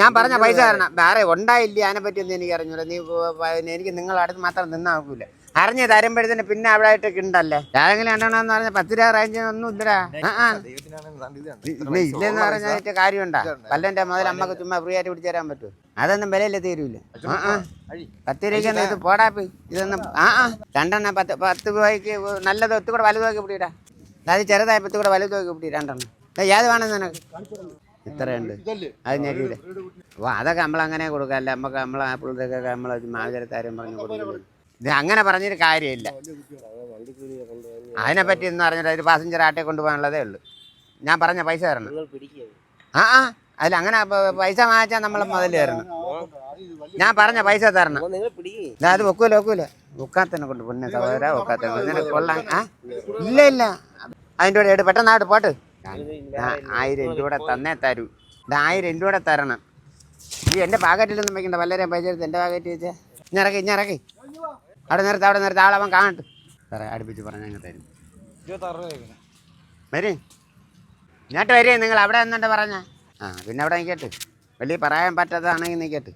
ഞാൻ പറഞ്ഞ പൈസ തരണം. വേറെ ഉണ്ടായില്ല അതിനെ പറ്റിയൊന്നും എനിക്ക് അറിഞ്ഞൂല. നീ എനിക്ക് നിങ്ങളുടെ അടുത്ത് മാത്രം നിന്നാക്കൂല. അറിഞ്ഞ് തരുമ്പോഴത്തേന് പിന്നെ അവിടെ ആയിട്ടൊക്കെ ഉണ്ടല്ലേ. ഏതെങ്കിലും എണ്ണമെന്ന് പറഞ്ഞാൽ 10 രൂപ റേഞ്ച് ഒന്നും ഇല്ലടാ. ഇല്ലെന്ന് പറഞ്ഞിട്ട് കാര്യമുണ്ടാ? പല്ലന്റെ മുതൽ അമ്മക്ക് ചുമ്മാ ഫ്രീ ആയിട്ട് പിടിച്ചു തരാൻ പറ്റുമോ? അതൊന്നും വിലയില്ല, തീരൂല. 10 രൂപയ്ക്ക് ഇത് പോടാപ്പി. ഇതൊന്നും രണ്ടെണ്ണം 10 രൂപയ്ക്ക് നല്ലത് ഒത്തുകൂടെ വലുതാക്കി പിടിയിടാ. അത് ചെറുതായപ്പോൾ ഒത്തുകൂടെ വലുതാക്കി പിടി രണ്ടെണ്ണം. ഏത് വേണം നിനക്ക്? ഇത്രയുണ്ട്, അത് ഞെരിയില്ല. അപ്പോൾ അതൊക്കെ നമ്മളങ്ങനെ കൊടുക്കാമല്ല. നമുക്ക് നമ്മളെ പിള്ളേർക്കൊക്കെ നമ്മളെ മാതരത്താരും പറഞ്ഞു കൊടുക്കുന്നത്. ഇത് അങ്ങനെ പറഞ്ഞൊരു കാര്യമില്ല. അതിനെപ്പറ്റി എന്ന് പറഞ്ഞിട്ട് ഒരു പാസഞ്ചർ ആട്ടെ കൊണ്ടുപോകാനുള്ളതേ ഉള്ളൂ. ഞാൻ പറഞ്ഞ പൈസ തരണം. അതിൽ അങ്ങനെ പൈസ വാങ്ങിച്ചാൽ നമ്മൾ മുതൽ തരണം. ഞാൻ പറഞ്ഞ പൈസ തരണം. അത് വെക്കൂല ഒക്കാത്തന്നെ കൊണ്ട് പൊന്നെ സഹോദര, ഒക്കാത്ത കൊള്ളാൻ. ഇല്ല അതിൻ്റെ കൂടെ എടു പെട്ടെന്ന് ആയിട്ട് പോട്ട്. 1000 രൂപ തന്നേ തരൂ. 1000 രൂപ തരണം. ഈ എൻ്റെ പാക്കറ്റിലൊന്നും വയ്ക്കണ്ട. വല്ലവരെയും പൈസ എടുത്ത് എൻ്റെ പാക്കറ്റ് വെച്ചാൽ ഇഞ്ഞിറക്കി അവിടെ നിർത്ത് ആളവൻ കാണട്ടെ. സാറേ അടുപ്പിച്ച് പറഞ്ഞാൽ ഞങ്ങൾ തരും. വരും ഇങ്ങോട്ട് വരേ. നിങ്ങൾ അവിടെ എന്നുണ്ട് പറഞ്ഞ പിന്നെ അവിടെ നിൽക്കട്ടെ. വലിയ പറയാൻ പറ്റാത്തതാണെങ്കിൽ നിൽക്കട്ടെ.